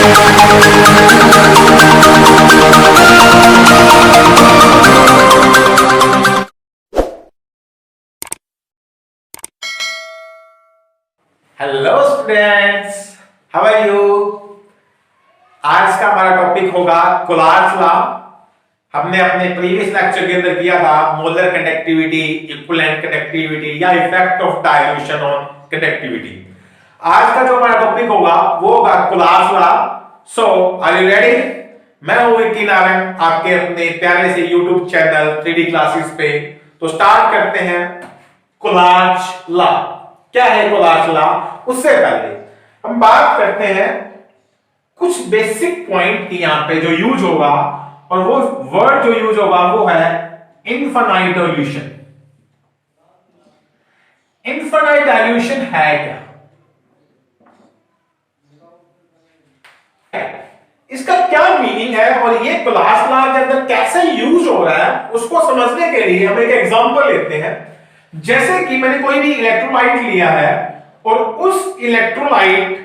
Hello students, how are you. आज का हमारा टॉपिक होगा कोलार्ड्स लॉ। हमने अपने प्रीवियस लेक्चर के अंदर किया था मोलर कंडक्टिविटी, इक्विवेलेंट कंडक्टिविटी या effect of dilution on conductivity. आज का जो हमारा टॉपिक होगा वो होगा Kohlrausch's law. So are you ready? मैं हूं विकी नारायण, आपके अपने प्यारे से यूट्यूब चैनल 3D क्लासेस पे। तो स्टार्ट करते हैं कोलार्ड्स लॉ। क्या है कोलार्ड्स लॉ? उससे पहले हम बात करते हैं कुछ बेसिक पॉइंट की यहां पे जो यूज होगा, और वो वर्ड जो यूज होगा वो है इनफाइनाइट डाइल्यूशन। इनफाइनाइट डाइल्यूशन है क्या? इसका क्या मीनिंग है और ये कोलार्ड्स लॉ के अंदर कैसे यूज हो रहा है, उसको समझने के लिए हम एक एग्जांपल लेते हैं। जैसे कि मैंने कोई भी इलेक्ट्रोलाइट लिया है और उस इलेक्ट्रोलाइट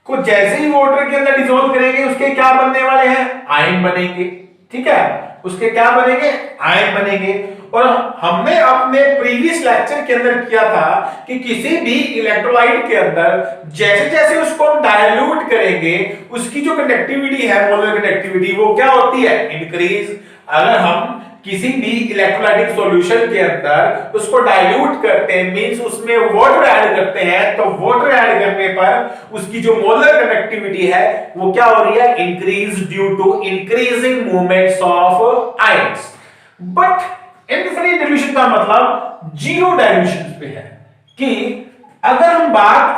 को जैसे ही वाटर के अंदर डिसॉल्व करेंगे उसके क्या बनने वाले हैं? आयन बनेंगे। ठीक है, उसके क्या बनेंगे? आयन बनेंगे। और हमने अपने प्रीवियस लेक्चर के अंदर किया था कि किसी भी इलेक्ट्रोलाइट के अंदर जैसे जैसे उसको हम डाइल्यूट करेंगे उसकी जो कंडक्टिविटी है, मोलर कंडक्टिविटी, वो क्या होती है? इंक्रीज। अगर हम किसी भी इलेक्ट्रोलाइटिक सॉल्यूशन के अंदर उसको डाइल्यूट करते हैं, मींस उसमें वाटर ऐड करते हैं, तो वाटर ऐड करने पर उसकी जो मोलर कंडक्टिविटी है वो क्या हो रही है? Increase due to increasing movements of ions. But infinite dilution का मतलब जीरो डाइल्यूशन पे है। कि अगर हम बात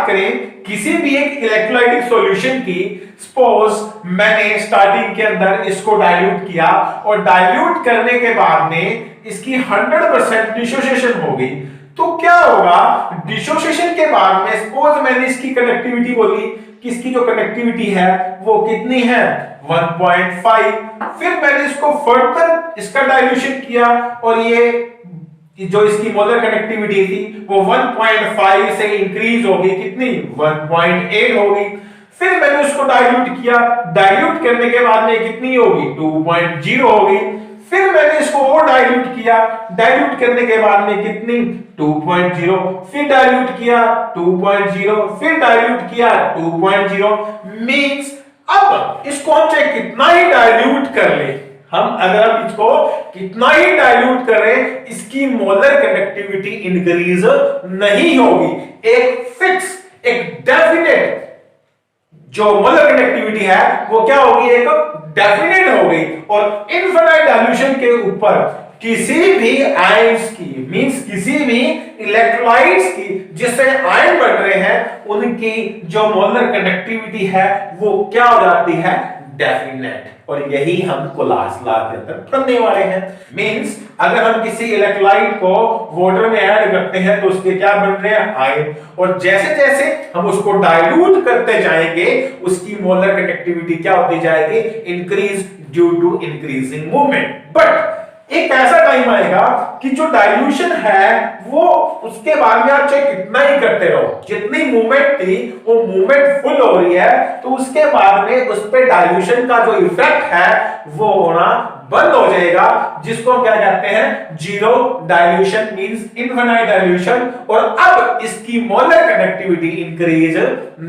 करें किसी भी एक इलेक्ट्रोलाइटिक सॉल्यूशन की, सपोज मैंने स्टार्टिंग के अंदर इसको डाइल्यूट किया और डाइल्यूट करने के बाद में इसकी 100% डिसोसिएशन हो गई, तो क्या होगा? डिसोसिएशन के बाद में सपोज मैंने इसकी कंडक्टिविटी बोली कि इसकी जो कंडक्टिविटी है वो कितनी है? 1.5। फिर मैंने इसको फर्दर इसका डाइल्यूशन किया और ये जो इसकी मोलर कनेक्टिविटी थी वो 1.5 से इंक्रीज हो गई, कितनी? 1.8 हो गई। फिर मैंने उसको डाइल्यूट किया, डाइल्यूट करने के बाद में कितनी होगी? 2.0 हो गई। फिर मैंने इसको और डाइल्यूट किया, डाइल्यूट करने के बाद में कितनी? 2.0। फिर डाइल्यूट किया 2.0, फिर डाइल्यूट किया 2.0। मींस अब इसको हम चाहे कितना ही डाइल्यूट कर ले, अगर हम इसको कितना ही डाइल्यूट करें, इसकी मोलर कंडक्टिविटी इंक्रीज नहीं होगी। एक फिक्स, एक डेफिनेट जो मोलर कंडक्टिविटी है वो क्या होगी? एक डेफिनेट हो गई। और इनफिनिट डाइल्यूशन के ऊपर किसी भी आयंस की, मींस किसी भी इलेक्ट्रोलाइट्स की जिससे आयन बन रहे हैं, उनकी जो मोलर कंडक्टिविटी है वो क्या हो जाती है? डेफिनेट। और यही हम कोलार्ड्स लॉ के अंदर पढ़ने वाले हैं। मींस अगर हम किसी इलेक्ट्रोलाइट को वाटर में ऐड करते हैं तो उसके क्या बन रहे हैं? आयन। और जैसे जैसे हम उसको डाइल्यूट करते जाएंगे उसकी मोलर कंडक्टिविटी क्या होती जाएगी? Increase due to increasing movement. But एक ऐसा टाइम आएगा कि जो डाइल्यूशन है वो उसके बाद में आप चाहे कितना ही करते रहो, जितनी मूवमेंट थी वो मूवमेंट फुल हो रही है, तो उसके बाद में उस पे डाइल्यूशन का जो इफेक्ट है वो होना बंद हो जाएगा, जिसको हम क्या कहते हैं? Zero dilution, means infinite dilution. और अब इसकी मोलर कंडक्टिविटी इंक्रीज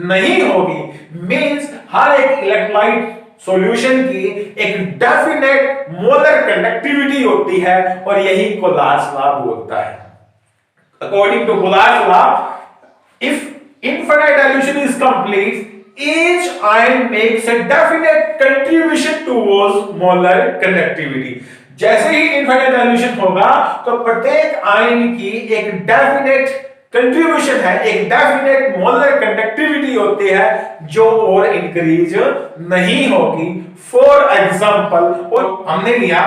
नहीं होगी। मींस हर एक इलेक्ट्रोलाइट सॉल्यूशन की एक डेफिनेट मोलर कंडक्टिविटी होती है, और यही कोलार्ड्स लॉ बोलता है। According to Kohlrausch's law, if infinite dilution is complete, each ion makes a definite contribution towards molar conductivity। जैसे ही इनफिनिट डाइल्यूशन होगा तो प्रत्येक आयन की एक डेफिनेट कंट्रीब्यूशन है, एक डेफिनेट मोलर कंडक्टिविटी होती है जो और इंक्रीज नहीं होगी। फॉर एग्जांपल, और हमने लिया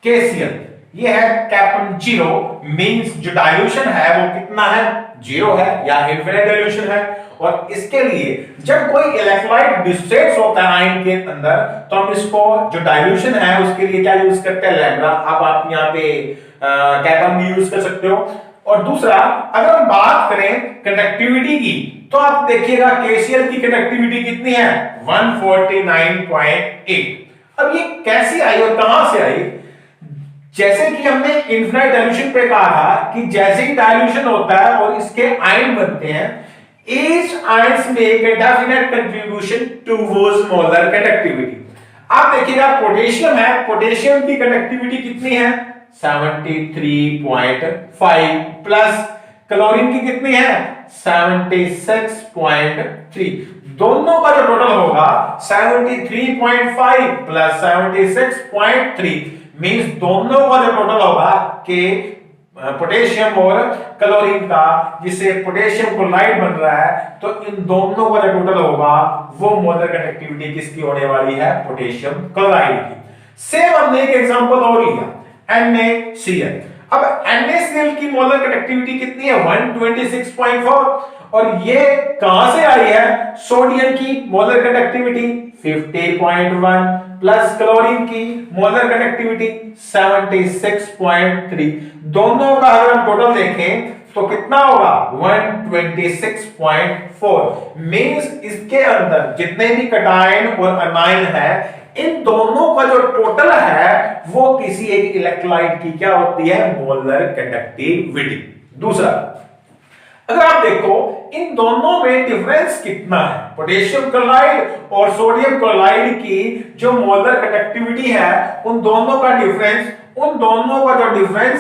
KCl, ये है कैपन जीरो, मींस जो डाइल्यूशन है वो कितना है? जीरो है या इनफिनिट डाइल्यूशन है। और इसके लिए जब कोई इलेक्ट्रोलाइट डिसोसिएट्स होता है आयन के अंदर, तो हम इसको जो डाइल्यूशन है उसके लिए क्या यूज करते हैं? लैम्ब्डा। अब आप यहाँ पे कैपन भी यूज कर सकते हो। और दूसरा, अगर हम बात करें कंडक्टिविटी की, तो आप देखिएगा KCl की कंडक्टिविटी कितनी है 149.8। अब ये कैसी आई और कहां से आई? जैसे कि हमने इनफिनाइट डाइल्यूशन पे कहा था कि जैसे ही डाइल्यूशन होता है और इसके आयन बनते हैं, each ions make a definite contribution towards molar conductivity। आप देखिएगा पोटेशियम है, पोटेशियम की कंडक्टिविटी कितनी है 73.5 प्लस क्लोरीन की कितनी है 76.3। दोनों का जो टोटल होगा 73.5 प्लस 76.3 मींस दोनों का जो टोटल होगा कि पोटेशियम और क्लोरीन का, जिससे पोटेशियम क्लोराइड बन रहा है, तो इन दोनों का जो टोटल होगा वो मोलर कंडक्टिविटी किसकी होने वाली है पोटेशियम क्लोराइड की। सेम हमने एक एग्जांपल और लिया NaCl। अब NaCl की मोलर कंडक्टिविटी कितनी है 126.4 और ये कहां से आई है सोडियम की मोलर कंडक्टिविटी 50.1 प्लस क्लोरीन की मोलर कंडक्टिविटी 76.3। दोनों का अगर हम टोटल देखें तो कितना होगा 126.4 मींस इसके अंदर जितने भी कटायन और अनायन है इन दोनों का जो टोटल है वो किसी एक इलेक्ट्रोलाइट की क्या होती है मोलर कंडक्टिविटी। दूसरा, अगर आप देखो इन दोनों में डिफरेंस कितना है, पोटेशियम क्लोराइड और सोडियम क्लोराइड की जो मोलर कंडक्टिविटी है उन दोनों का डिफरेंस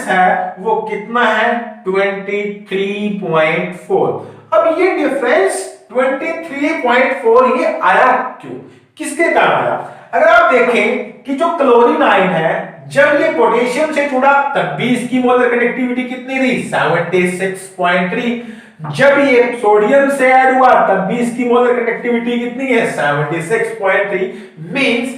है वो कितना है 23.4। अब ये डिफरेंस 23.4 ये आया क्यों, किसके कारण आया? अगर आप देखें कि जो क्लोरीन आयन है जब ये पोटेशियम से जुड़ा तब भी इसकी मोलर कंडक्टिविटी कितनी थी 76.3। जब ये सोडियम से ऐड हुआ तब भी इसकी मोलर कंडक्टिविटी कितनी है 76.3। मींस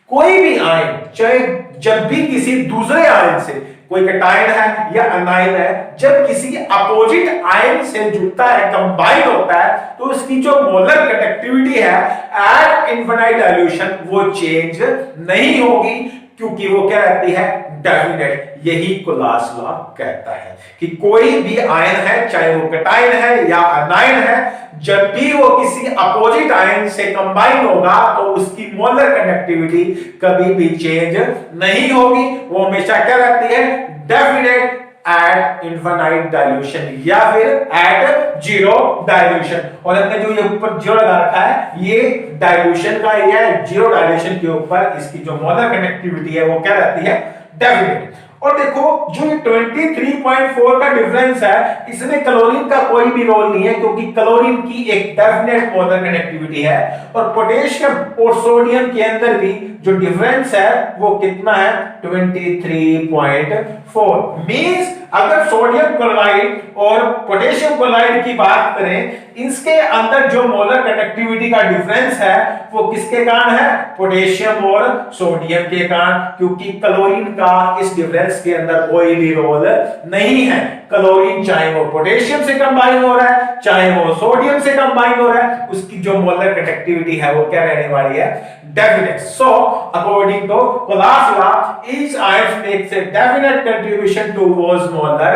कोई भी आयन चाहे जब भी किसी दूसरे आयन से कोई कटायन है या अनायन है जब किसी अपोजिट आयन से जुड़ता है कंबाइन होता है तो उसकी जो मोलर कंडक्टिविटी है एट इनफिनाइट डाइल्यूशन वो चेंज नहीं होगी क्योंकि वो क्या रहती है डेफिनेट। यही कोलास लॉ कहता है कि कोई भी आयन है चाहे वो कटायन है या अनायन है जब भी वो किसी अपोजिट आयन से कंबाइन होगा तो उसकी मोलर कंडक्टिविटी कभी भी चेंज नहीं होगी, वो हमेशा क्या रहती है डेफिनेट एट इनफिनाइट डाइल्यूशन या फिर एट जीरो डाइल्यूशन। और हमने जो ये ऊपर जीरो लगा रखा है ये डाइल्यूशन का एरिया है, जीरो डाइल्यूशन के ऊपर इसकी जो मोलर कंडक्टिविटी है वो क्या रहती है डेफिनेट। और देखो जो ये 23.4 का डिफरेंस है इसमें क्लोरीन का कोई भी रोल नहीं है क्योंकि क्लोरीन की एक डेफिनेट मोलर कंडक्टिविटी है और पोटेशियम और सोडियम के अंदर भी जो डिफरेंस है वो कितना है 23.4। मींस अगर सोडियम क्लोराइड और पोटेशियम क्लोराइड की बात करें इसके अंदर जो मोलर कंडक्टिविटी का डिफरेंस है वो किसके कारण है पोटेशियम और सोडियम के कारण, क्योंकि क्लोरीन का इस डिफरेंस के अंदर कोई भी रोल नहीं है। क्लोरीन चाहे वो पोटेशियम से कंबाइन हो रहा है चाहे वो सोडियम से कंबाइन हो रहा है उसकी जो मोलर कंडक्टिविटी है वो क्या रहने वाली है definite। So according to Colas law each ion makes a definite contribution towards molar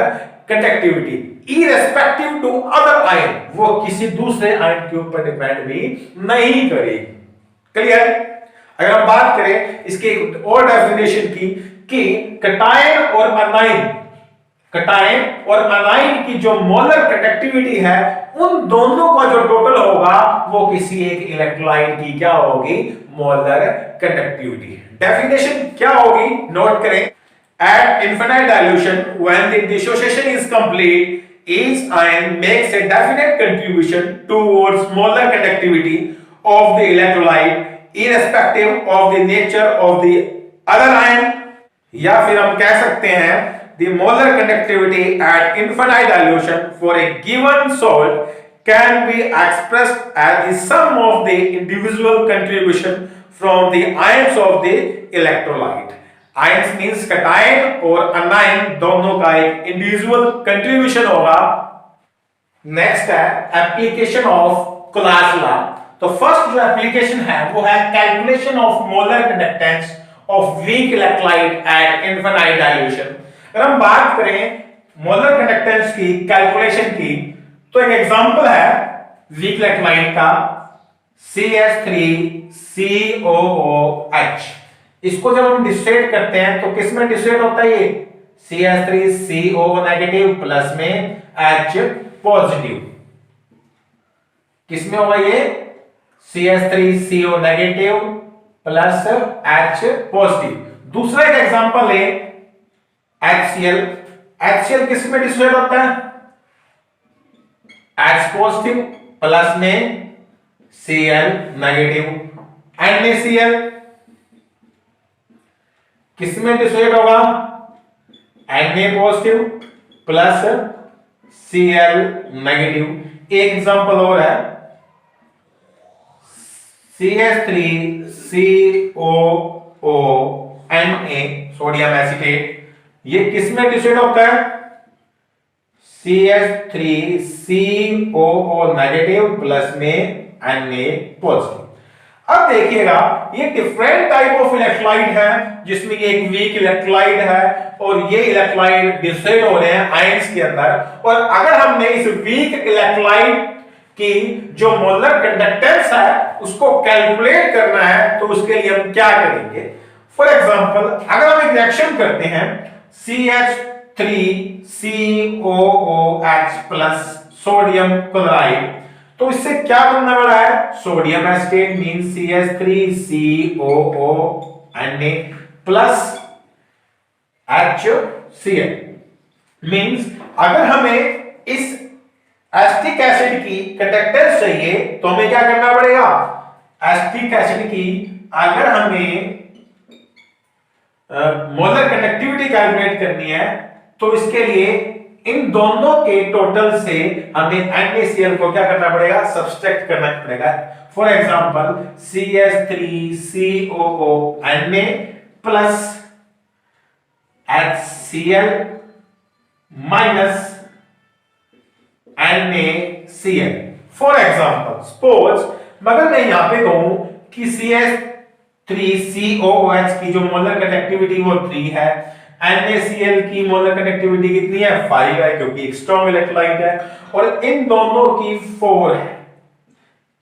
conductivity irrespective to other ion। वो किसी दूसरे आयन के ऊपर डिपेंड भी नहीं करेगी। क्लियर? अगर हम बात करें इसके और डेफिनेशन की कि कटायन और अनायन की जो मोलर कंडक्टिविटी है उन दोनों का जो टोटल होगा वो किसी एक इलेक्ट्रोलाइट की क्या होगी मोलर कंडक्टिविटी। डेफिनेशन क्या होगी नोट करें। At infinite dilution when the dissociation is complete each ion makes a definite contribution towards molar conductivity of the electrolyte irrespective of the nature of the other ion। या फिर हम कह सकते हैं the molar conductivity at infinite dilution for a given salt can be expressed as the sum of the individual contribution from the ions of the electrolyte। ions means cation और anion दोनों का एक इंडिविजुअल कंट्रीब्यूशन होगा। Next है application of Kohlrausch law. तो first जो application है वो है calculation of molar conductance of weak electrolyte at infinite dilution. अगर हम बात करें मोलर कंडक्टेंस की कैलकुलेशन की तो एक एग्जांपल है वीक इलेक्ट्रोलाइट का CH3COOH। इसको जब हम डिस्ट्रेट करते हैं तो किस में डिस्ट्रेट होता है? ये CH3CO नेगेटिव प्लस में H पॉजिटिव। किस में होगा ये? CH3CO negative plus H positive. दूसरा एक एग्जांपल है HCl। HCl किस में डिस्ट्रेट होता है? H पॉजिटिव प्लस में Cl नेगेटिव। NaCl किस में डिस्ट्रेट होगा? Na positive plus Cl negative. एक एग्जांपल और है CH3COONA सोडियम एसीटेट। ये किस में डिस्ट्रेट होता है? CH3COO नेगेटिव प्लस में Na पॉजिटिव। अब देखिएगा ये डिफरेंट टाइप ऑफ इलेक्ट्रोलाइट है, जिसमें एक वीक इलेक्ट्रोलाइट है और ये इलेक्ट्रोलाइट डिस्ट्रेट हो रहे हैं आयंस के अंदर। और अगर हमने इस वीक इलेक्ट्रोलाइट की जो मोलर कंडक्टेंस है उसको कैलकुलेट करना है, तो उसके लिए हम क्या करेंगे? फॉर एग्जांपल अगर हम एक रिएक्शन करते हैं CH3COOH प्लस सोडियम क्लोराइड, तो इससे क्या बनने वाला है? Sodium acetate means CH3COONA plus HCl। Means अगर हमें इस एसिटिक एसिड की कंडक्टेंस चाहिए तो हमें क्या करना पड़ेगा? एसिटिक एसिड की अगर हमें मोलर कंडक्टिविटी कैलकुलेट करनी है तो इसके लिए इन दोनों के टोटल से हमें NaCl को क्या करना पड़ेगा? सब्सट्रैक्ट करना पड़ेगा। For example CH3COONA plus HCl minus NaCl। For example suppose मगर मैं यहां पे कहूं कि CH3COOH की जो मोलर कंडक्टिविटी वो 3 है, NaCl की मोलर कंडक्टिविटी कितनी है? 5 है, क्योंकि एक स्ट्रॉन्ग इलेक्ट्रोलाइट है। और इन दोनों की 4 है,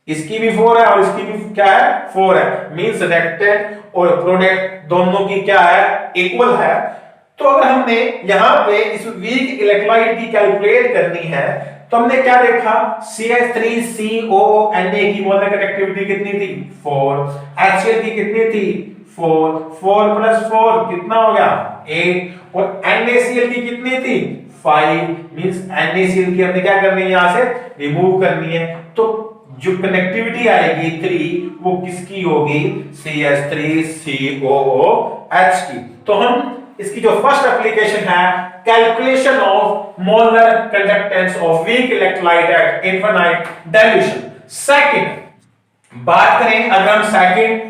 इसकी भी 4 है और इसकी भी क्या है? 4 है। मींस रिएक्टेंट और प्रोडक्ट दोनों की क्या है? इक्वल है। तो अगर हमने यहां पे इस वीक इलेक्ट्रोलाइट की कैलकुलेट करनी है तो हमने क्या देखा? CH3COONA की मोलर कंडक्टिविटी कितनी थी? 4। HCl की कितनी थी? 4। 4 प्लस 4 कितना हो गया? 8। और NaCl की कितनी थी? 5। मींस NaCl की हमने क्या करनी है? यहां से रिमूव करनी है। तो जो कनेक्टिविटी आएगी 3 वो किसकी होगी? CH3COOH की। तो हम इसकी जो फर्स्ट एप्लीकेशन है calculation of molar conductance of weak electrolyte at infinite dilution. Second बात करें अगर हम सेकंड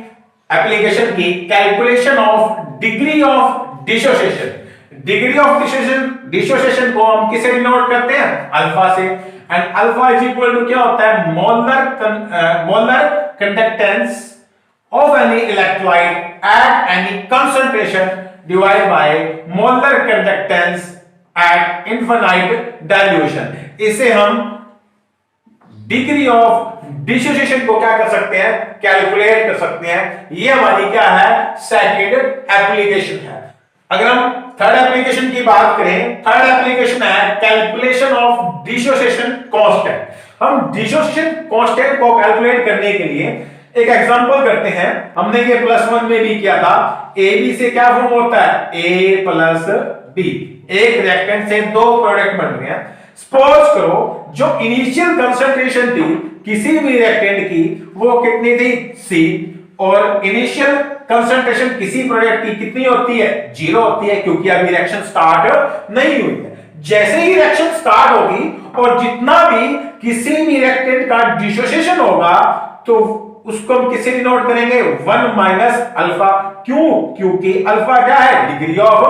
एप्लीकेशन की calculation of degree of dissociation. Degree of dissociation को हम किसे डिनोट करते हैं? अल्फा से। And alpha is equal to क्या होता है? Molar conductance of any electrolyte at any concentration divided by molar conductance at infinite dilution। इसे हम डिग्री ऑफ डिसोसिएशन को क्या कर सकते हैं? कैलकुलेट कर सकते हैं। ये हमारी क्या है? सेकंड एप्लीकेशन है। अगर हम थर्ड एप्लीकेशन की बात करें, थर्ड एप्लीकेशन है कैलकुलेशन ऑफ डिसोसिएशन कांस्टेंट। हम डिसोसिएशन कांस्टेंट को कैलकुलेट करने के लिए एक एग्जांपल करते हैं। हमने ये +1 में भी किया था। ए बी से क्या फॉर्म होता है? A plus B. एक रिएक्टेंट से 2 प्रोडक्ट बन रहे हैं। सपोज करो जो इनिशियल कंसंट्रेशन थी किसी भी रिएक्टेंट की वो कितनी थी? C। और इनिशियल कंसंट्रेशन किसी प्रोडक्ट की कितनी होती है? 0 होती है, क्योंकि अभी रिएक्शन स्टार्ट नहीं हुई है। जैसे ही रिएक्शन स्टार्ट होगी और जितना भी किसी भी रिएक्टेंट का डिसोसिएशन होगा तो उसको हम किसे डिनोट करेंगे? 1 माइनस अल्फा। क्यों? क्योंकि अल्फा क्या है? Degree of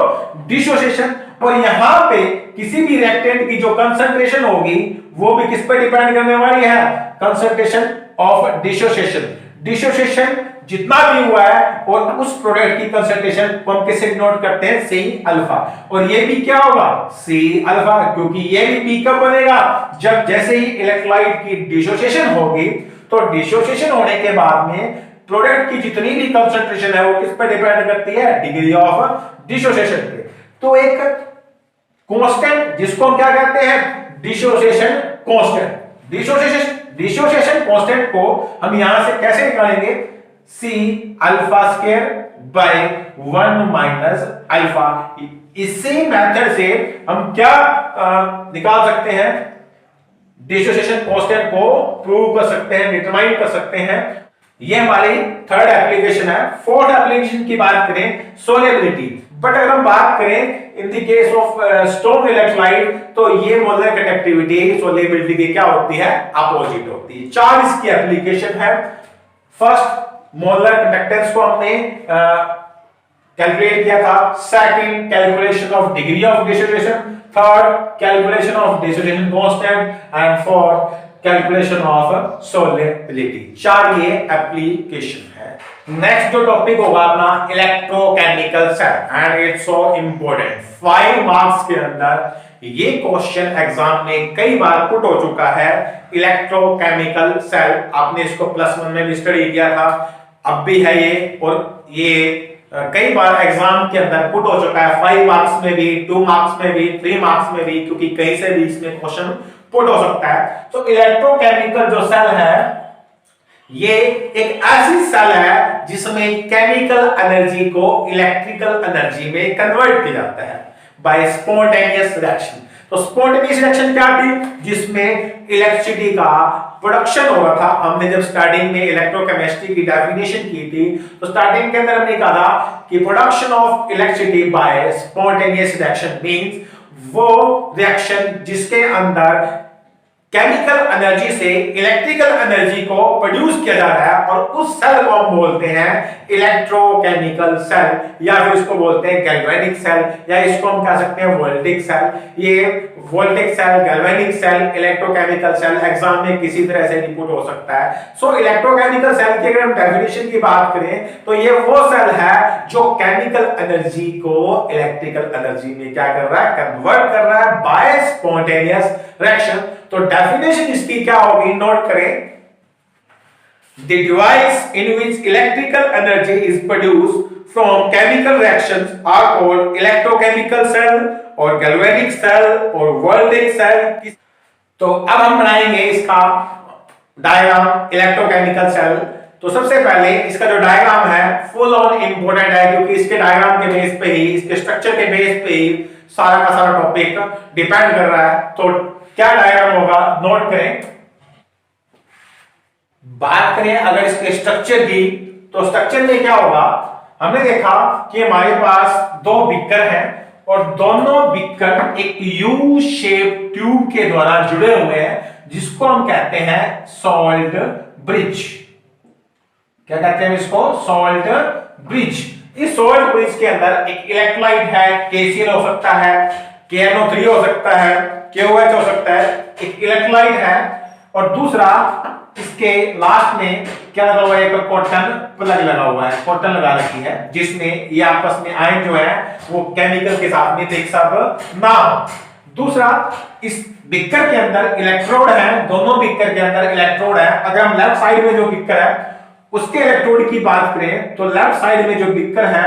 dissociation. और यहां पे किसी भी रिएक्टेंट की जो कंसंट्रेशन होगी वो भी किस पे डिपेंड करने वाली है? Concentration of dissociation. डिसोसिएशन जितना भी हुआ है और उस प्रोडक्ट की कंसंट्रेशन को हम किससे डिनोट करते हैं, सी अल्फा। और ये भी क्या होगा, सी अल्फा, क्योंकि ये भी पी कब बनेगा, जब जैसे ही इलेक्ट्रोलाइट की डिसोसिएशन होगी, तो डिसोसिएशन होने के बाद में प्रोडक्ट की जितनी भी कंसंट्रेशन है वो किस पर डिपेंड करती है, डिग्री ऑफ डिसोसिएशन पे। तो एक कांस्टेंट जिसको हम क्या कहते हैं, डिसोसिएशन कांस्टेंट। डिसोसिएशन कांस्टेंट को हम यहां से कैसे निकालेंगे, C alpha square by 1 minus alpha. इसी मेथड से हम क्या निकाल सकते हैं, डिसोसिएशन कांस्टेंट को प्रूव कर सकते हैं, डिटरमाइन कर सकते हैं। ये हमारी थर्ड एप्लीकेशन है। फोर्थ एप्लीकेशन की बात करें, सोलेबिलिटी। बट अगर हम बात करें in the case of strong electrolyte, तो ये मोलर कंडक्टिविटी सोलेबिलिटी की क्या होती है, अपोजिट होती है। 4 इसकी एप्लीकेशन है। फर्स्ट, मोलर कंडक्टेंस को हमने कैलकुलेट किया था। Second, calculation of degree of dissociation. Third, calculation of dissociation constant. And fourth, calculation of solubility. 4 ये एप्लीकेशन है। नेक्स्ट जो टॉपिक होगा अपना, electrochemical cell, and its so important. 5 marks के अंदर ये क्वेश्चन एग्जाम में कई बार पुट हो चुका है। इलेक्ट्रोकेमिकल सेल, आपने इसको +1 में भी स्टडी किया था, अब भी है ये, और ये कई बार एग्जाम के अंदर पुट हो चुका है, 5 मार्क्स में भी, 2 मार्क्स में भी, 3 मार्क्स में भी, क्योंकि कहीं से भी इसमें क्वेश्चन पुट हो सकता है। तो इलेक्ट्रोकेमिकल जो सेल है, ये एक ऐसी सेल है जिसमें केमिकल एनर्जी को इलेक्ट्रिकल एनर्जी में कन्वर्ट किया जाता है बाय स्पॉन्टेनियस रिएक्शन। तो स्पॉन्टेनियस रिएक्शन क्या थी, जिसमें इलेक्ट्रिसिटी का प्रोडक्शन हो रहा था। हमने जब स्टार्टिंग में इलेक्ट्रोकेमिस्ट्री की डेफिनेशन की थी, तो स्टार्टिंग के अंदर हमने कहा था कि production of electricity bye spontaneous reaction means वो रिएक्शन जिसके अंदर केमिकल एनर्जी से इलेक्ट्रिकल एनर्जी को प्रोड्यूस किया जा रहा है, और उस सेल को हम बोलते हैं इलेक्ट्रोकेमिकल सेल, या फिर इसको बोलते हैं गैल्वेनिक सेल, या इसको हम कह सकते हैं वोल्टिक सेल। ये voltaic cell, galvanic cell, electrochemical cell exam में किसी तरह से इनपुट हो सकता है। सो इलेक्ट्रोकेमिकल सेल की अगर हम डेफिनेशन की बात करें, तो ये वो सेल है जो केमिकल एनर्जी को इलेक्ट्रिकल एनर्जी में क्या कर रहा है, कन्वर्ट कर रहा है बाय स्पॉन्टेनियस रिएक्शन। तो डेफिनेशन इसकी क्या होगी, नोट करें, the device in which electrical energy is produced from chemical reactions are called electrochemical cell or galvanic cell or voltaic cell। तो अब हम बनाएंगे इसका डायग्राम इलेक्ट्रोकेमिकल सेल। तो सबसे पहले इसका जो डायग्राम है फुल ऑन इंपॉर्टेंट है, क्योंकि इसके डायग्राम के बेस पे ही, इसके स्ट्रक्चर के बेस पे ही सारा का सारा टॉपिक डिपेंड कर रहा है। तो क्या डायग्राम होगा, नोट करें। बात करें अगर इसके स्ट्रक्चर की, तो स्ट्रक्चर में क्या होगा, हमने देखा कि हमारे पास 2 बीकर हैं, और दोनों बीकर एक यू शेप ट्यूब के द्वारा जुड़े हुए हैं, जिसको हम कहते हैं सॉल्ट ब्रिज। क्या कहते हैं इसको, सॉल्ट ब्रिज। इस सॉल्ट ब्रिज के अंदर एक इलेक्ट्रोलाइट है, KCl हो सकता है, KNO3 हो सकता है, KOH हो सकता है, एक इलेक्ट्रोलाइट है, और दूसरा इसके लास्ट में क्या लगा हुआ है, एक कॉटन प्लग लगा हुआ है, कॉटन लगा रखी है, जिसमें ये आपस में आयन जो है वो केमिकल के साथ में एक साथ ना हो। दूसरा, इस बीकर के अंदर इलेक्ट्रोड है, दोनों बीकर के अंदर इलेक्ट्रोड है। अगर हम लेफ्ट साइड में जो बीकर है उसके इलेक्ट्रोड की बात करें, तो लेफ्ट साइड में जो बीकर है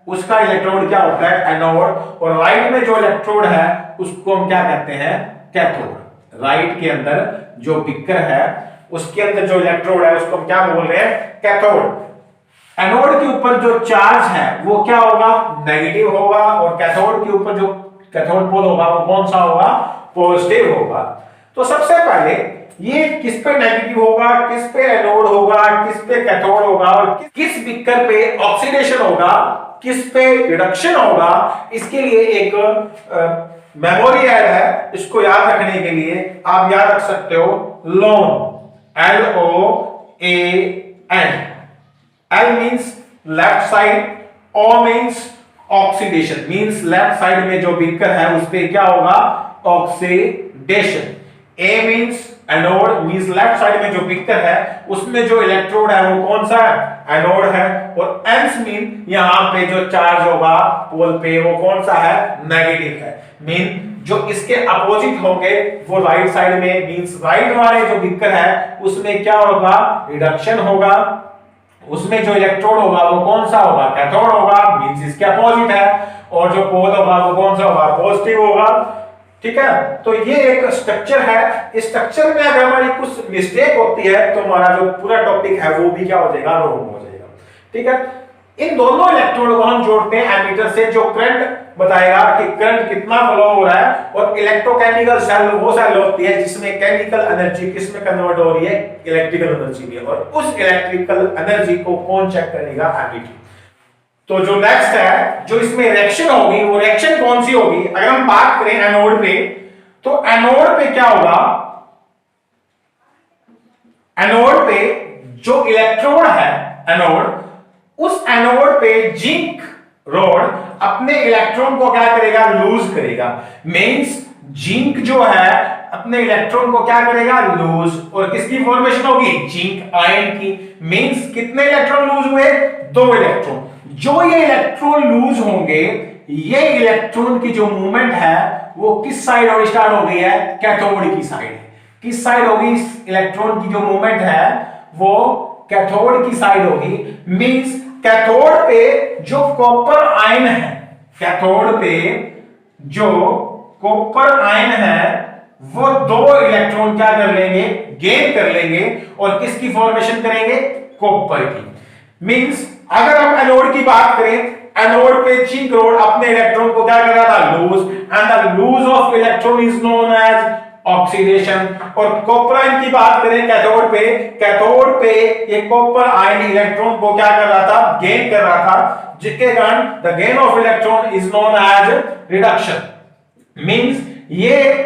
उसका इलेक्ट्रोड क्या होता है, एनोड, और राइट में जो इलेक्ट्रोड है उसको हम क्या कहते हैं, कैथोड। राइट के अंदर जो बीकर है उसके अंदर जो इलेक्ट्रोड है उसको हम क्या बोल रहे हैं, कैथोड। एनोड के ऊपर जो चार्ज है वो क्या होगा, नेगेटिव होगा, और कैथोड के ऊपर जो कैथोड पोल होगा वो कौन सा होगा, पॉजिटिव होगा। तो सबसे पहले ये किस पे नेगेटिव होगा, किस पे एनोड होगा, किस पे कैथोड होगा, और किस बीकर पे ऑक्सीडेशन होगा, किस पे रिडक्शन होगा, इसके लिए एक मेमोरी ऐड है। इसको याद रखने के लिए आप याद रख सकते हो loan, LOAN। L means left side, O means oxidation, means left side में जो बीकर है उस पे क्या होगा, oxidation. A means anode means left side में जो पिक्चर है उसमें जो इलेक्ट्रोड है वो कौन सा है, एनोड है। और एंस मीन यहां पे जो चार्ज होगा पोल पे वो कौन सा है, नेगेटिव है। मीन जो इसके अपोजिट होंगे वो राइट साइड में, मींस राइट वाले जो पिक्चर है उसमें क्या होगा, रिडक्शन होगा। उसमें जो इलेक्ट्रोड होगा वो कौन सा होगा, कैथोड होगा, मींस इसके अपोजिट है। और जो पोल होगा वो कौन सा होगा, पॉजिटिव होगा। ठीक है, तो ये एक स्ट्रक्चर है। इस स्ट्रक्चर में अगर हमारी कुछ मिस्टेक होती है तो हमारा जो पूरा टॉपिक है वो भी क्या हो जाएगा, रॉन्ग हो जाएगा। ठीक है, इन दोनों इलेक्ट्रोड को हम जोड़ते हैं एमीटर से, जो करंट बताएगा कि करंट कितना फ्लो हो रहा है। और इलेक्ट्रोकेमिकल सेल वो सेल होती है जिसमें केमिकल एनर्जी किसमें कन्वर्ट हो रही है, इलेक्ट्रिकल एनर्जी में। और उस इलेक्ट्रिकल एनर्जी को कौन चेक करेगा, एमीटर। तो जो नेक्स्ट है, जो इसमें रिएक्शन होगी, वो रिएक्शन कौन सी होगी, अगर हम बात करें एनोड पे, तो एनोड पे क्या होगा, एनोड पे जो इलेक्ट्रोड है एनोड, उस एनोड पे जिंक रोड अपने इलेक्ट्रॉन को क्या करेगा, लूज करेगा। मींस जिंक जो है अपने इलेक्ट्रॉन को क्या करेगा, लूज। और किसकी फॉर्मेशन होगी, जिंक आयन की। मींस कितने इलेक्ट्रॉन लूज हुए, 2 इलेक्ट्रॉन। जो ये इलेक्ट्रॉन लूज होंगे, ये इलेक्ट्रॉन की जो मूवमेंट है वो किस साइड और स्टार्ट हो गई है, कैथोड की साइड। किस साइड होगी, इलेक्ट्रॉन की जो मूवमेंट है वो कैथोड की साइड होगी। मींस कैथोड पे जो कॉपर आयन है, कैथोड पे जो कॉपर आयन है वो 2 इलेक्ट्रॉन क्या कर लेंगे, गेन कर लेंगे। और किसकी फॉर्मेशन करेंगे, कॉपर की। मींस अगर हम एनोड की बात करें, एनोड पे जिंक रोड अपने इलेक्ट्रॉन को क्या कर रहा था, lose. And the loss of electron is known as oxidation. और कॉपर आयन की बात करें कैथोड पे, कैथोड पे ये कॉपर आयन इलेक्ट्रॉन को क्या कर रहा था, गेन कर रहा था, जिसके कारण the gain of electron is known as reduction. Means ये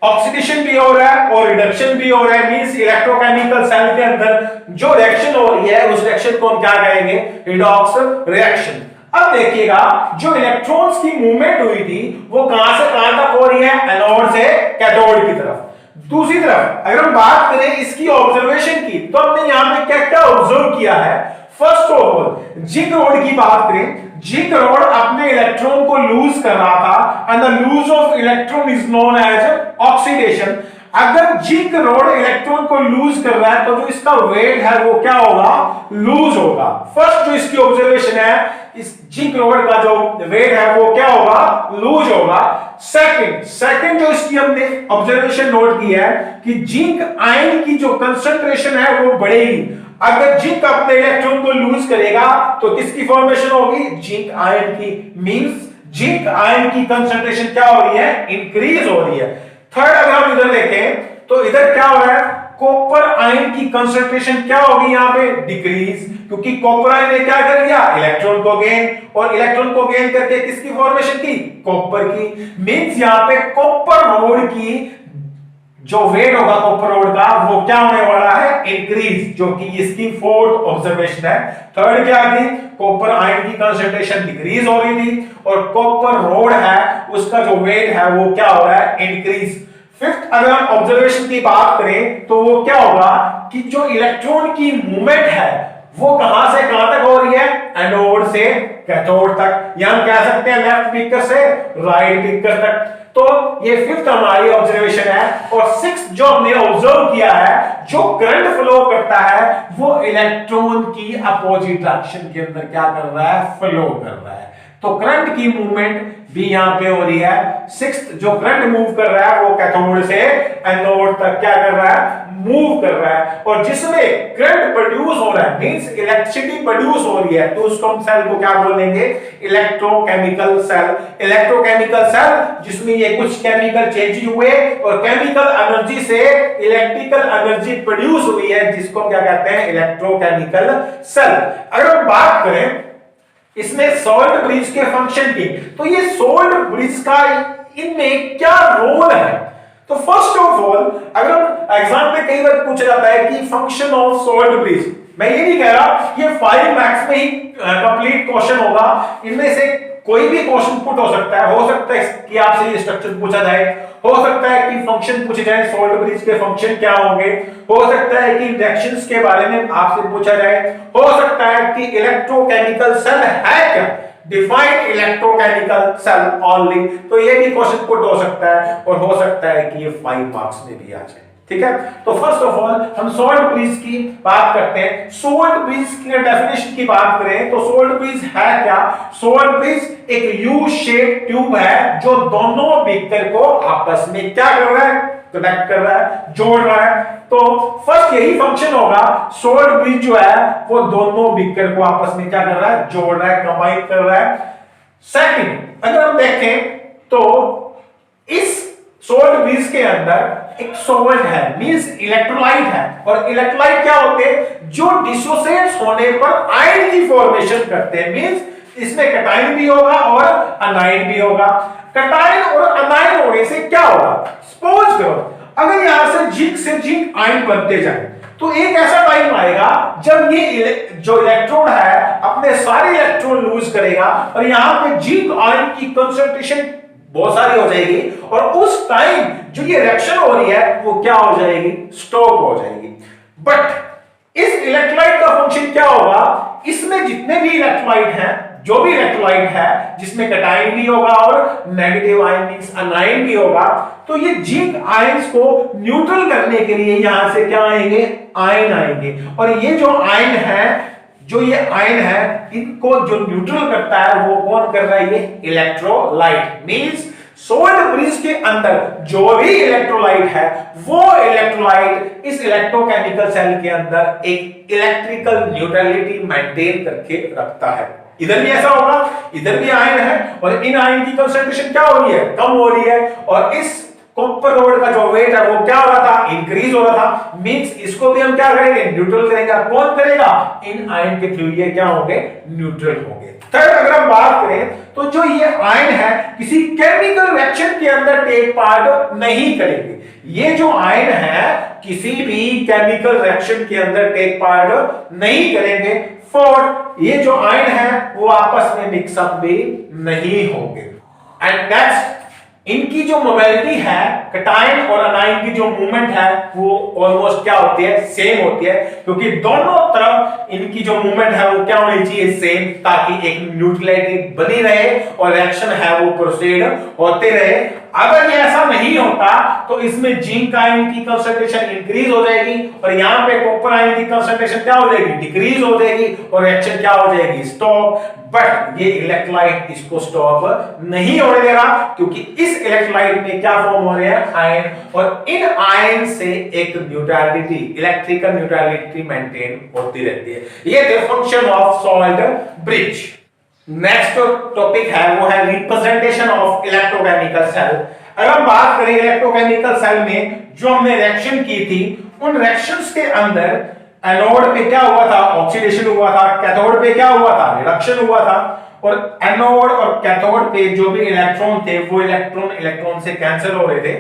ऑक्सीडेशन भी हो रहा है और रिडक्शन भी हो रहा है। मींस इलेक्ट्रोकेमिकल सेल के अंदर जो रिएक्शन हो रही है उस रिएक्शन को हम क्या कहेंगे, रिडॉक्स रिएक्शन। अब देखिएगा, जो इलेक्ट्रॉन्स की मूवमेंट हुई थी वो कहां से कहां तक हो रही है, एनोड से कैथोड की तरफ। दूसरी तरफ अगर हम बात करें इसकी ऑब्जर्वेशन की, तो हमने यहां पे क्या क्या ऑब्जर्व किया है। First of all zinc rod की बात करें, जिंक रोड अपने इलेक्ट्रॉन को लूज कर रहा था and the loss of electron is known as oxidation. अगर जिंक रोड इलेक्ट्रॉन को लूज कर रहा है तो जो इसका वेट है वो क्या होगा, लूज होगा। फर्स्ट जो इसकी ऑब्जर्वेशन है, इस जिंक रोड का जो वेट है वो क्या होगा, लूज होगा। सेकंड जो इसकी हमने ऑब्जर्वेशन नोट की है कि जिंक आयन की जो कंसंट्रेशन है वो बढ़ेगी। अगर जिंक अपने इलेक्ट्रॉन को लूज करेगा तो किसकी फॉर्मेशन होगी, जिंक आयन की। मींस जिंक आयन की कंसंट्रेशन क्या हो रही है, इंक्रीज हो रही है। थर्ड अगर हम इधर देखें तो इधर क्या हो रहा है, कॉपर आयन की कंसंट्रेशन क्या होगी यहां पे, डिक्रीज। क्योंकि कॉपर आयन ने क्या कर दिया, इलेक्ट्रॉन को गेन, और इलेक्ट्रॉन को गेन करके किसकी फॉर्मेशन की, कॉपर की। मींस यहां पे कॉपर रोड की जो वेट होगा कॉपर रोड का वो क्या होने वाला है, इंक्रीज, जो कि इसकी फोर्थ ऑब्जर्वेशन है। थर्ड क्या थी, कॉपर आयन की कंसंट्रेशन डिक्रीज हो रही थी और कॉपर रोड है उसका जो वेट है वो क्या हो रहा है, इंक्रीज। फिफ्थ अगर हम ऑब्जर्वेशन की बात करें तो वो क्या होगा कि जो इलेक्ट्रॉन की मूवमेंट है वो कहां से कहां तक हो रही है, एनोड से कैथोड तक, या हम कह सकते हैं लेफ्ट पिकर से राइट पिकर तक। तो ये फिफ्थ हमारी ऑब्जर्वेशन है। और सिक्स्थ जो हमने ऑब्जर्व किया है, जो करंट फ्लो करता है वो इलेक्ट्रॉन की अपोजिट डायरेक्शन के अंदर क्या कर रहा है, फ्लो कर रहा है। तो करंट की मूवमेंट भी यहां पे हो रही है। सिक्स्थ जो करंट मूव कर रहा है वो कैथोड से एनोड तक क्या कर रहा है, मूव कर रहा है। और जिसमें करंट प्रोड्यूस हो रहा है, मींस इलेक्ट्रिसिटी प्रोड्यूस हो रही है, तो उसको हम सेल को क्या बोलेंगे, इलेक्ट्रोकेमिकल सेल। इलेक्ट्रोकेमिकल सेल जिसमें ये कुछ केमिकल चेंज हुए और केमिकल एनर्जी से इलेक्ट्रिकल एनर्जी प्रोड्यूस हुई है, जिसको हम क्या कहते हैं, इलेक्ट्रोकेमिकल सेल। अगर हम बात करें इसमें सॉल्ट ब्रिज के फंक्शन की, तो ये सॉल्ट ब्रिज का इनमें क्या रोल है। तो फर्स्ट ऑफ ऑल अगर एग्जाम में कई बार पूछा जाता है कि फंक्शन ऑफ सॉल्ट ब्रिज, मैं ये नहीं कह रहा ये 5 मार्क्स में ही कंप्लीट क्वेश्चन होगा, इनमें से कोई भी क्वेश्चन पुट हो सकता है कि आपसे ये स्ट्रक्चर पूछा जाए, हो सकता है कि फंक्शन पूछे जाए, सॉल्ट ब्रिज के फंक्शन क्या होंगे, हो सकता है कि रिएक्शंस के बारे में आपसे पूछा जाए, हो सकता है कि इलेक्ट्रोकेमिकल सेल है क्या, डिफाइन इलेक्ट्रोकेमिकल सेल ओनली, तो ये भी क्वेश्चन पुट हो सकता है और हो सकता है कि ये 5 मार्क्स में भी आ जाए। ठीक है, तो फर्स्ट ऑफ ऑल हम सॉल्ट ब्रिज की बात करते हैं। सॉल्ट ब्रिज की डेफिनेशन की बात करें तो सॉल्ट ब्रिज है क्या? सॉल्ट ब्रिज एक यू शेप ट्यूब है जो दोनों बीकर को आपस में क्या कर रहा है, कनेक्ट कर रहा है, जोड़ रहा है। तो फर्स्ट यही फंक्शन होगा, सॉल्ट ब्रिज जो है वो दोनों बीकर को आपस में क्या कर रहा है, जोड़ रहा है, कंबाइन कर रहा है। सेकंड अगर हम देखें तो इस सॉल्ट ब्रिज के अंदर एक सॉल्ट है, मींस इलेक्ट्रोलाइट है, और इलेक्ट्रोलाइट क्या होते हैं, जो डिसोसिएट्स होने पर आयन की फॉर्मेशन करते हैं, मींस इसमें कैटायन भी होगा और अनायन भी होगा। कैटायन और अनायन होने से क्या होगा, सपोज करो अगर यहां से जिंक आयन बनते जाए तो एक ऐसा टाइम आएगा जब ये जो इलेक्ट्रोड है अपने सारे इलेक्ट्रॉन लूज करेगा और यहां पे जिंक आयन की कंसंट्रेशन बहुत सारी हो जाएगी और उस टाइम जो ये रिएक्शन हो रही है वो क्या हो जाएगी, स्टॉप हो जाएगी। बट इस इलेक्ट्रोलाइट का फंक्शन क्या होगा, इसमें जितने भी इलेक्ट्रोलाइट हैं, जो भी इलेक्ट्रोलाइट है जिसमें कैटायन भी होगा और नेगेटिव आयन मींस अनायन भी होगा, तो ये जिंक आयंस को न्यूट्रल करने के लिए यहां से क्या आएंगे, आयन आएंगे, और ये जो आयन है, जो ये आयन है, इनको जो न्यूट्रल करता है वो कौन कर रहा है, ये इलेक्ट्रोलाइट। मींस सॉल्ट ब्रिज के अंदर जो भी इलेक्ट्रोलाइट है वो इलेक्ट्रोलाइट इस इलेक्ट्रोकेमिकल सेल के अंदर एक इलेक्ट्रिकल न्यूट्रलिटी मेंटेन करके रखता है। इधर भी ऐसा होगा, इधर भी आयन है और इन आयन की कंसंट्रेशन क्या हो रही है, कम हो रही है, और इस कॉपर रोड का जो वेट है वो क्या हो रहा था, इंक्रीज हो रहा था। मींस इसको भी हम क्या करेंगे, न्यूट्रल करेंगे। कौन करेगा, इन आयन के थ्रू ये क्या होंगे, न्यूट्रल होंगे। थर्ड अगर हम बात करें तो जो ये आयन है किसी केमिकल रिएक्शन के अंदर टेक पार्ट नहीं करेंगे। ये जो आयन है किसी भी केमिकल रिएक्शन के अंदर टेक पार्ट नहीं करेंगे। फोर्थ, ये जो आयन है वो आपस में मिक्सअप भी नहीं होंगे। एंड नेक्स्ट, इनकी जो मोबिलिटी है, कैटायन और अनायन की जो मूवमेंट है वो ऑलमोस्ट क्या होती है, सेम होती है, क्योंकि दोनों तरफ इनकी जो मूवमेंट है वो क्या होनी चाहिए, सेम, ताकि एक न्यूट्रलिटी बनी रहे और रिएक्शन है वो प्रोसीड होते रहे। अगर ये ऐसा नहीं होता तो इसमें जिंक आयन की कंसंट्रेशन इंक्रीज हो जाएगी और यहां पे कॉपर आयन की कंसंट्रेशन क्या हो जाएगी, डिक्रीज हो जाएगी और रिएक्शन क्या हो जाएगी, स्टॉप। बट ये इलेक्ट्रोलाइट इसको स्टॉप नहीं होने दे रहा, क्योंकि इस इलेक्ट्रोलाइट में क्या फॉर्म हो रहे हैं, आयन, और इन आयन से एक न्यूट्रलिटी, इलेक्ट्रिकल न्यूट्रलिटी मेंटेन होती रहती है। ये थे function of salt bridge. Next topic है वो है रिप्रेजेंटेशन ऑफ इलेक्ट्रोकेमिकल सेल। अगर हम बात करें इलेक्ट्रोकेमिकल सेल में जो हमने रिएक्शन की थी, उन रिएक्शंस के अंदर एनोड पे क्या हुआ था, ऑक्सीडेशन हुआ था, कैथोड पे क्या हुआ था, रिडक्शन हुआ था, और एनोड और कैथोड पे जो भी इलेक्ट्रॉन थे वो इलेक्ट्रॉन से कैंसिल हो रहे थे,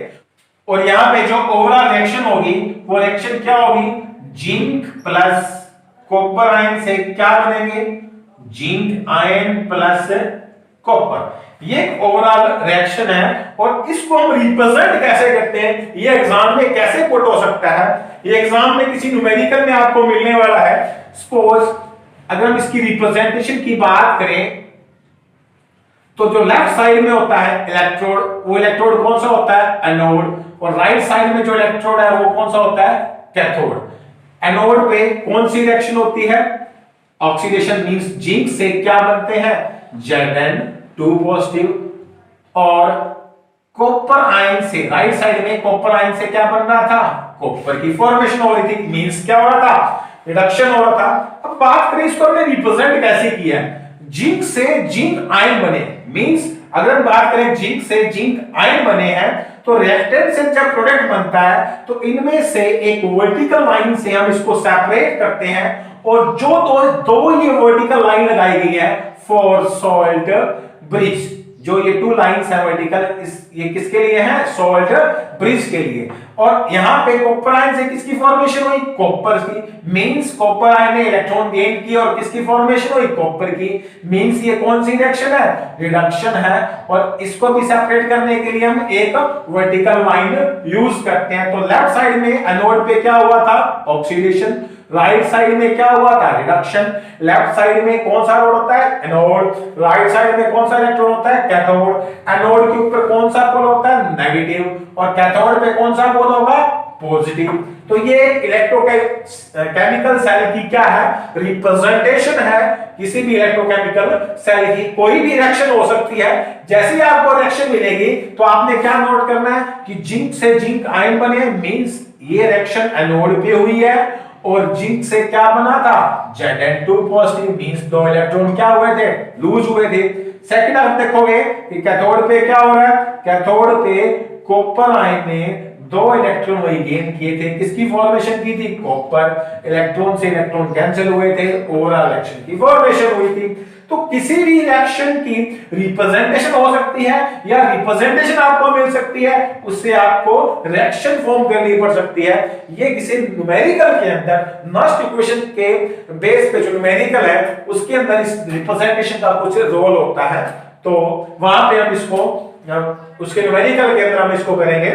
और यहां पे जो ओवरऑल रिएक्शन होगी वो रिएक्शन क्या होगी, जिंक प्लस कॉपर आयन से क्या बनेंगे, जिंक आयन प्लस कॉपर। ये एक ओवरऑल रिएक्शन है और इसको हम रिप्रेजेंट कैसे करते हैं, ये एग्जाम में कैसे पुट हो सकता है, ये एग्जाम में किसी न्यूमेरिकल में आपको मिलने वाला है। सपोज अगर हम इसकी रिप्रेजेंटेशन की बात करें तो जो लेफ्ट साइड में होता है इलेक्ट्रोड, वो इलेक्ट्रोड कौन सा होता है, एनोड, और राइट साइड में जो इलेक्ट्रोड है वो कौन सा होता है, कैथोड। एनोड पे कौन सी रिएक्शन होती है, ऑक्सीडेशन, मींस जिंक से क्या बनते हैं, Zn2 पॉजिटिव, और कॉपर आयन से राइट साइड में कॉपर आयन से क्या बन रहा था, कॉपर की फॉर्मेशन हो रही थी, मींस क्या हो रहा था, रिडक्शन हो रहा था। अब बात करें इसको हमने रिप्रेजेंट कैसे किया है, जिंक से जिंक आयन बने, मींस अगर बात करें जिंक से जिंक आयन बने हैं तो रिएक्टेंट से जब प्रोडक्ट बनता है तो इनमें से एक वर्टिकल लाइन से हम इसको सेपरेट करते हैं, और जो दो ये वर्टिकल लाइन लगाई गई है फॉर सॉल्ट ब्रिज, जो ये 2 लाइंस है वर्टिकल, ये किसके लिए है? सॉल्ट ब्रिज के लिए। और यहां पे कॉपर आयन से किसकी फॉर्मेशन हुई? कॉपर की। मींस कॉपर आयन ने इलेक्ट्रॉन गेन किया और किसकी फॉर्मेशन हुई? कॉपर की। मींस ये कौन सी रिएक्शन है? रिडक्शन है। और इसको भी सेपरेट करने के लिए हम एक वर्टिकल लाइन यूज करते हैं। तो लेफ्ट साइड में एनोड पे क्या हुआ था? ऑक्सीडेशन। राइट साइड में क्या हुआ था? रिडक्शन। लेफ्ट साइड में कौन सा रोड होता है? एनोड। राइट साइड में कौन सा इलेक्ट्रॉन होता है? कैथोड। एनोड के ऊपर कौन सा पोल होता है? नेगेटिव। और कैथोड पे कौन सा पोल होगा? पॉजिटिव। तो ये इलेक्ट्रोकेमिकल सेल की क्या है? रिप्रेजेंटेशन है। किसी भी इलेक्ट्रोकेमिकल सेल की कोई भी रिएक्शन हो सकती है। जैसे ही आपको रिएक्शन मिलेगी तो आपने क्या नोट करना है कि जिंक से जिंक आयन बने, मींस ये रिएक्शन एनोड पे हुई है। और जिंक से क्या बना था? Zn2 पॉजिटिव, मींस 2 इलेक्ट्रॉन क्या हुए थे? लूज हुए थे। सेकंड आप देखोगे कि कैथोड पे क्या हो रहा है? कैथोड पे कॉपर आयन ने 2 इलेक्ट्रॉन वही गेन किए थे। किसकी फॉर्मेशन की थी? कॉपर। इलेक्ट्रॉन से इलेक्ट्रॉन कैंसिल हुए थे, ओवरऑल रिएक्शन की फॉर्मेशन हुई थी। तो किसी भी रिएक्शन की रिप्रेजेंटेशन हो सकती है या रिप्रेजेंटेशन आपको मिल सकती है, उससे आपको रिएक्शन फॉर्म करनी पड़ सकती है। ये किसी न्यूमेरिकल के अंदर नस्ट इक्वेशन के बेस पे जो न्यूमेरिकल है उसके अंदर इस रिप्रेजेंटेशन का कुछ रोल होता है। तो वहां पे हम इसको उसके न्यूमेरिकल के अंदर हम इसको करेंगे।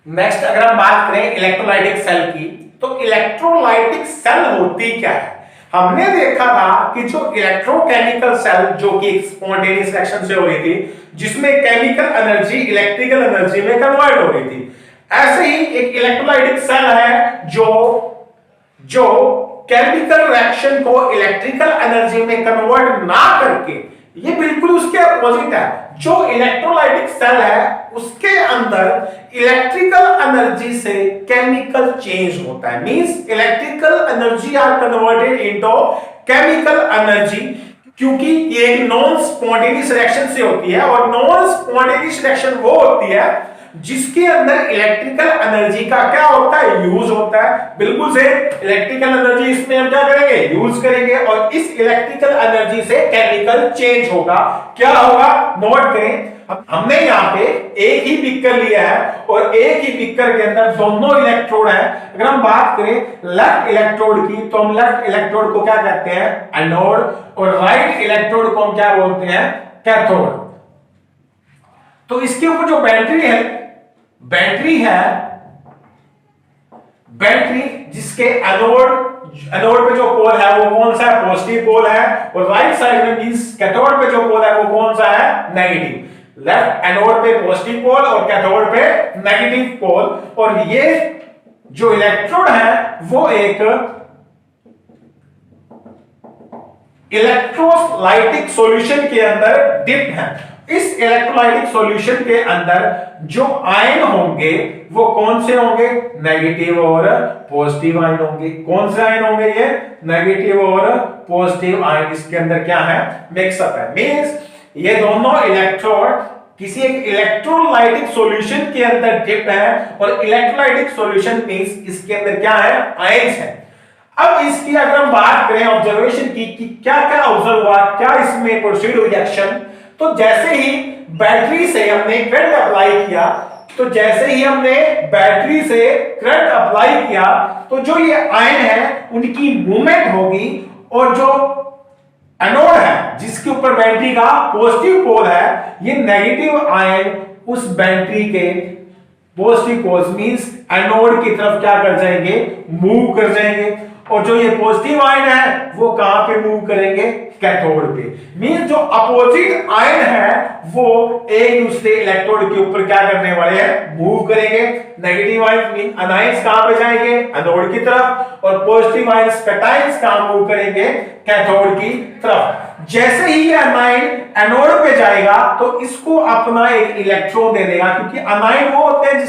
नेक्स्ट अगर हम बात करें इलेक्ट्रोलाइटिक सेल की, तो इलेक्ट्रोलाइटिक सेल होती क्या है? हमने देखा था कि जो इलेक्ट्रोकेमिकल सेल जो कि स्पॉन्टेनियस रिएक्शन से हो रही थी, जिसमें केमिकल एनर्जी इलेक्ट्रिकल एनर्जी में कन्वर्ट हो रही थी, ऐसे ही एक इलेक्ट्रोलाइटिक सेल है जो केमिकल रिएक्शन को इलेक्ट्रिकल एनर्जी में कन्वर्ट ना करके, ये बिल्कुल उसके अपोजिट है। जो इलेक्ट्रोलाइटिक सेल है उसके अंदर इलेक्ट्रिकल एनर्जी से केमिकल चेंज होता है। Means electrical energy are converted into chemical energy, क्योंकि ये एक नॉन स्पॉन्टेनियस रिएक्शन से होती है। और नॉन स्पॉन्टेनियस रिएक्शन वो होती है जिसके अंदर इलेक्ट्रिकल एनर्जी का क्या होता है? यूज होता है। बिल्कुल से इलेक्ट्रिकल एनर्जी इसमें हम क्या करेंगे? यूज करेंगे। और इस इलेक्ट्रिकल एनर्जी से केमिकल चेंज होगा। क्या होगा? नोट करें। हमने यहाँ पे एक ही बीकर लिया है और एक ही बीकर के अंदर दोनों इलेक्ट्रोड है। अगर हम बात करें लेफ्ट इलेक्ट्रोड की, तो हम लेफ्ट इलेक्ट्रोड को क्या कहते हैं? एनोड। और राइट इलेक्ट्रोड को हम क्या बोलते हैं? कैथोड। तो इसके ऊपर जो बैटरी है जिसके एनोड पे जो पोल है वो कौन सा है? पॉजिटिव पोल है। और राइट साइड में मींस कैथोड पे जो पोल है वो कौन सा है? नेगेटिव। लेफ्ट एनोड पे पॉजिटिव पोल और कैथोड पे नेगेटिव पोल। और ये जो इलेक्ट्रोड है वो एक इलेक्ट्रोलाइटिक सॉल्यूशन के अंदर डिप है। इस इलेक्ट्रोलाइटिक सॉल्यूशन के अंदर जो आयन होंगे वो कौन से होंगे? नेगेटिव और पॉजिटिव आयन होंगे। कौन से आयन होंगे? ये नेगेटिव और पॉजिटिव आयन इसके अंदर क्या है? मिक्सअप है। मींस ये दोनों इलेक्ट्रोड किसी एक इलेक्ट्रोलाइटिक सॉल्यूशन के अंदर डिप है। और इलेक्ट्रोलाइटिक सॉल्यूशन मींस इसके अंदर क्या है? आयंस है। अब इसकी अगर हम बात करें ऑब्जर्वेशन की कि क्या क्या ऑब्जर्व हुआ, क्या इसमें प्रोसीड हुई रिएक्शन, तो जैसे ही बैटरी से हमने करंट अप्लाई किया, तो जो ये आयन है उनकी मूवमेंट होगी। और जो एनोड है जिसके ऊपर बैटरी का पॉजिटिव पोल है, ये नेगेटिव आयन उस बैटरी के पॉजिटिव पोल मींस एनोड की तरफ क्या कर जाएंगे? मूव कर जाएंगे। और जो ये पॉजिटिव आयन है वो कहां पे मूव करेंगे? कैथोड पे। मींस जो अपोजिट आयन है वो एक दूसरे इलेक्ट्रोड के ऊपर क्या करने वाले हैं? मूव करेंगे। नेगेटिव आयन मीन अनायंस कहां पे जाएंगे? एनोड की तरफ। और पॉजिटिव आयंस कैटायंस कहां मूव करेंगे? कैथोड की तरफ। जैसे ही ये अनायन एनोड पे जाएगा तो इसको अपना एक इलेक्ट्रॉन दे देगा, क्योंकि अनायन वो होते हैं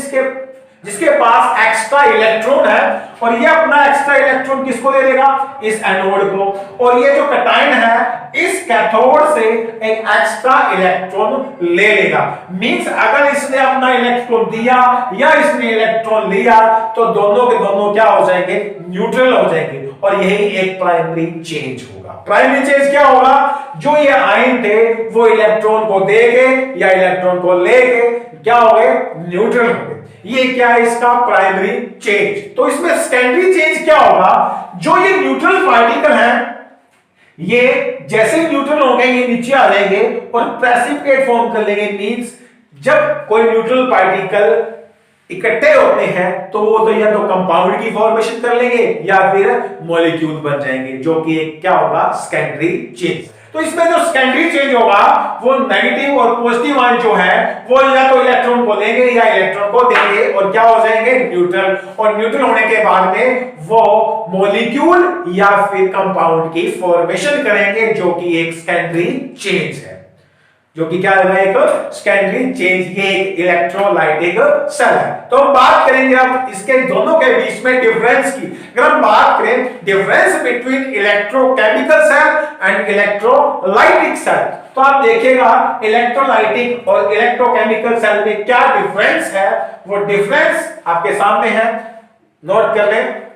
जिसके पास एक्स्ट्रा इलेक्ट्रॉन है, और ये अपना एक्स्ट्रा इलेक्ट्रॉन किसको दे देगा, इस एनोड को, और ये जो कैटायन है इस कैथोड से एक एक्स्ट्रा इलेक्ट्रॉन ले लेगा। मींस अगर इसने अपना इलेक्ट्रॉन दिया या इसने इलेक्ट्रॉन लिया तो दोनों के दोनों क्या हो जाएंगे, न्यूट्रल हो जाएंगे, और यही एक प्राइमरी चेंज होगा। प्राइमरी चेंज क्या होगा, जो ये आयन थे वो इलेक्ट्रॉन को देके या इलेक्ट्रॉन को लेके क्या हो गए, न्यूट्रल हो गए। ये क्या है इसका प्राइमरी चेंज। तो इसमें सेकेंडरी चेंज क्या होगा, जो ये न्यूट्रल पार्टिकल है ये जैसे न्यूट्रल हो गए ये नीचे आ जाएंगे और प्रेसिपिटेट फॉर्म कर लेंगे। मींस जब कोई न्यूट्रल पार्टिकल इकट्ठे होते हैं तो वो तो या तो कंपाउंड की फॉर्मेशन कर लेंगे या फिर मॉलिक्यूल बन जाएंगे, जो कि एक क्या होगा, सेकेंडरी चेंज। तो इसमें जो सेकेंडरी चेंज होगा वो नेगेटिव और पॉजिटिव आयन जो है वो या तो इलेक्ट्रॉन को लेंगे या इलेक्ट्रॉन को देंगे और क्या हो जाएंगे, न्यूट्रल। और न्यूट्रल होने के बाद में वो मॉलिक्यूल या फिर कंपाउंड की फॉर्मेशन करेंगे, जो कि एक सेकेंडरी चेंज है, जो कि क्या है, एक सेकेंडरी चेंज। ये एक इलेक्ट्रोलाइटिक सेल है। तो हम बात करेंगे अब इसके दोनों के बीच में डिफरेंस की। अगर हम बात करें difference between electrochemical cell and electrolytic cell, तो आप देखिएगा इलेक्ट्रोलाइटिक और इलेक्ट्रोकेमिकल सेल में क्या डिफरेंस है, वो डिफरेंस आपके सामने है, नोट कर लें।